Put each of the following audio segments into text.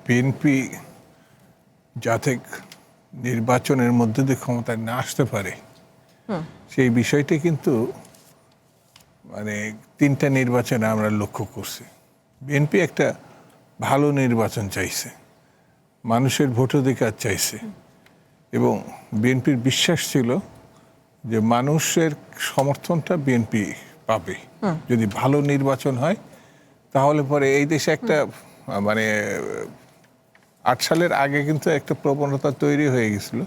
BNP যাতে নির্বাচনের মধ্যে দিয়ে ক্ষমতায় না আসতে পারে সেই বিষয়টি কিন্তু মানে তিনটা নির্বাচনে আমরা লক্ষ্য করছি। বিএনপি একটা ভালো নির্বাচন চাইছে, মানুষের ভোটাধিকার চাইছে, এবং বিএনপির বিশ্বাস ছিল যে মানুষের সমর্থনটা বিএনপি পাবে যদি ভালো নির্বাচন হয়। তাহলে পরে এই দেশে একটা মানে ৮ সালের আগে কিন্তু একটা প্রবণতা তৈরি হয়ে গেছিল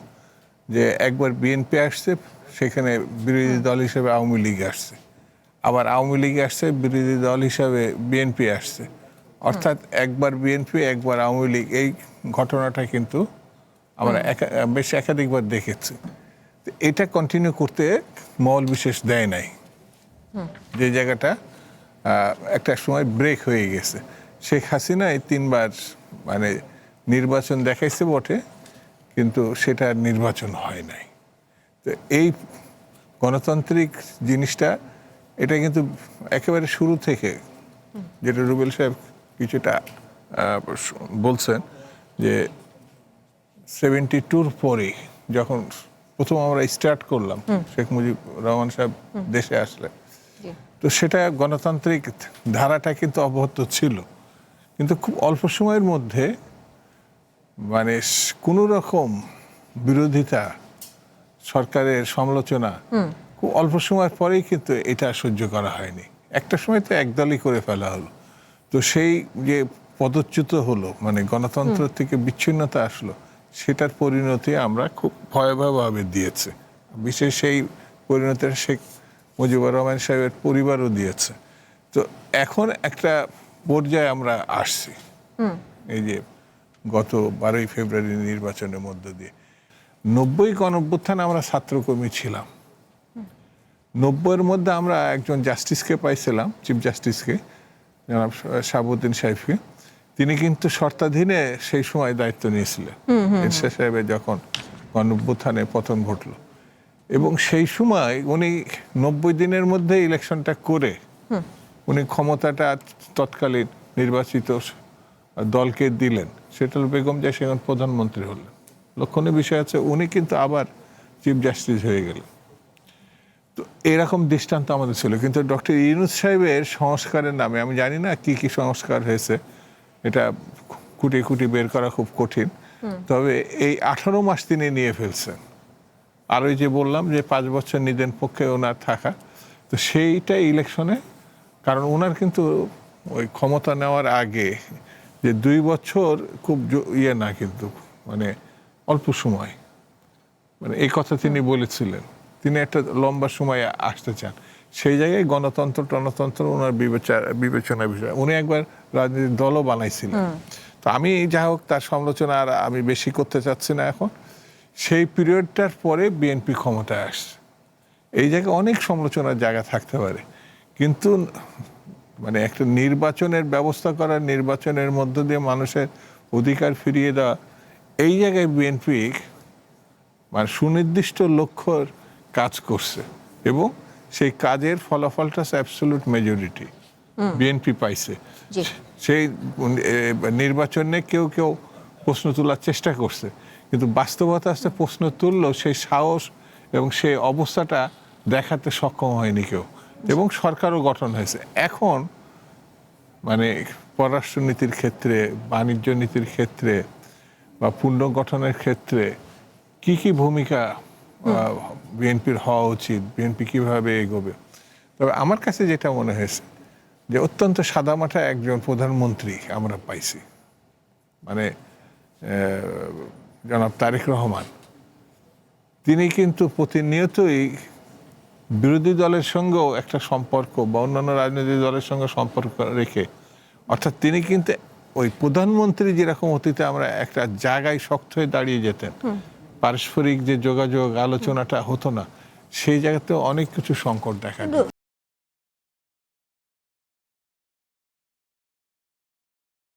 যে একবার বিএনপি আসছে, সেখানে বিরোধী দল হিসেবে আওয়ামী লীগ আসছে, আবার আওয়ামী লীগ আসছে, বিরোধী দল হিসাবে বিএনপি আসছে, অর্থাৎ একবার বিএনপি একবার আওয়ামী লীগ। এই ঘটনাটা কিন্তু আমরা বেশ একাধিকবার দেখেছি। এটা কন্টিনিউ করতে মহল বিশেষ দেয় নাই, যে জায়গাটা একটা সময় ব্রেক হয়ে গেছে। শেখ হাসিনা এই ৩ বার মানে নির্বাচন দেখাইছে বটে, কিন্তু সেটা নির্বাচন হয় নাই। তো এই গণতান্ত্রিক জিনিসটা এটা কিন্তু একেবারে শুরু থেকে, যেটা রুবেল সাহেব কিছুটা বলছেন যে 72-র পরে যখন প্রথম আমরা স্টার্ট করলাম, শেখ মুজিবুর রহমান সাহেব দেশে আসলেন, তো সেটা গণতান্ত্রিক ধারাটা কিন্তু অব্যাহত ছিল, কিন্তু খুব অল্প সময়ের মধ্যে মানে কোনো রকম বিরোধিতা, সরকারের সমালোচনা খুব অল্প সময়ের পরেই কিন্তু এটা সহ্য করা হয়নি। একটা সময় তো একদলই করে ফেলা হলো। তো সেই যে পদচ্যুত হলো, মানে গণতন্ত্র থেকে বিচ্ছিন্নতা আসলো, সেটার পরিণতি আমরা খুব ভয়াবহভাবে দিয়েছে। বিশেষ সেই পরিণতিটা শেখ মুজিবুর রহমান সাহেবের পরিবারও দিয়েছে। তো এখন একটা পর্যায়ে আমরা আসছি, এই যে গত 12ই ফেব্রুয়ারি নির্বাচনের মধ্য দিয়ে। 90 গণঅভ্যুত্থানে আমরা ছাত্রকর্মী ছিলাম। 90-এর মধ্যে আমরা একজন জাস্টিসকে পাইছিলাম, চিফ জাস্টিসকে, জনাব শাহাবুদ্দিন সাহেবকে। তিনি কিন্তু শর্তাধীনে সেই সময় দায়িত্ব নিয়েছিলেন এরশাদ সাহেবের যখন গণঅভ্যুত্থানে পতন ঘটল, এবং সেই সময় উনি 90 দিনের মধ্যে ইলেকশনটা করে উনি ক্ষমতাটা তৎকালীন নির্বাচিত দলকে দিলেন। সেটা হল বেগম জিয়া সেখানে প্রধানমন্ত্রী হলেন। লক্ষণীয় বিষয় আছে, উনি কিন্তু আবার চিফ জাস্টিস হয়ে গেলেন। তো এরকম দৃষ্টান্ত আমাদের ছিল। কিন্তু ডক্টর ইউনূস সাহেবের সংস্কারের নামে, আমি জানি না কি কি সংস্কার হয়েছে, এটা কুটি কুটি বের করা খুব কঠিন, তবে এই 18 মাস তিনি নিয়ে ফেলছেন। আর ওই যে বললাম যে 5 বছর নিদেন পক্ষে ওনার থাকা, তো সেইটা ইলেকশনে, কারণ ওনার কিন্তু ওই ক্ষমতা নেওয়ার আগে যে 2 বছর খুব ইয়ে না, কিন্তু মানে অল্প সময়, মানে এই কথা তিনি বলেছিলেন, তিনি একটা লম্বা সময় আসতে চান। সেই জায়গায় গণতন্ত্র টনতন্ত্র ওনার বিবেচনা বিষয়। উনি একবার রাজনৈতিক দলও বানাইছিলেন। তো আমি যা হোক তার সমালোচনা আর আমি বেশি করতে চাচ্ছি না এখন। সেই পিরিয়ডটার পরে বিএনপি ক্ষমতায় আসছে। এই জায়গায় অনেক সমালোচনার জায়গা থাকতে পারে, কিন্তু মানে একটা নির্বাচনের ব্যবস্থা করা, নির্বাচনের মধ্য দিয়ে মানুষের অধিকার ফিরিয়ে দেওয়া, এই জায়গায় বিএনপি মানে সুনির্দিষ্ট লক্ষ্যর কাজ করছে, এবং সেই কাজের ফলাফলটা অ্যাবসলিউট মেজরিটি বিএনপি পাইছে। সেই নির্বাচনে কেউ কেউ প্রশ্ন তোলার চেষ্টা করছে, কিন্তু বাস্তবতা আসতে প্রশ্ন তুললেও সেই সাহস এবং সেই অবস্থাটা দেখাতে সক্ষম হয়নি কেউ, এবং সরকারও গঠন হয়েছে। এখন মানে পররাষ্ট্রনীতির ক্ষেত্রে, বাণিজ্য নীতির ক্ষেত্রে বা পুনর্গঠনের ক্ষেত্রে কি কি ভূমিকা বিএনপির হওয়া উচিত, বিএনপি কিভাবে এগোবে। তবে আমার কাছে যেটা মনে হয়েছে যে অত্যন্ত সাদামাটা একজন প্রধানমন্ত্রী আমরা পাইছি, মানে জনাব তারেক রহমান। তিনি কিন্তু প্রতিনিয়তই বিরোধী দলের সঙ্গেও একটা সম্পর্ক বা অন্যান্য রাজনৈতিক দলের সঙ্গে সম্পর্ক রেখে, অর্থাৎ তিনি কিন্তু ওই প্রধানমন্ত্রী যেরকম অতীতে আমরা একটা জায়গায় শক্ত হয়ে দাঁড়িয়ে যেতেন, পারস্পরিক যে যোগাযোগ আলোচনাটা হতো না, সেই জায়গাতেও অনেক কিছু সংকট দেখা যায়।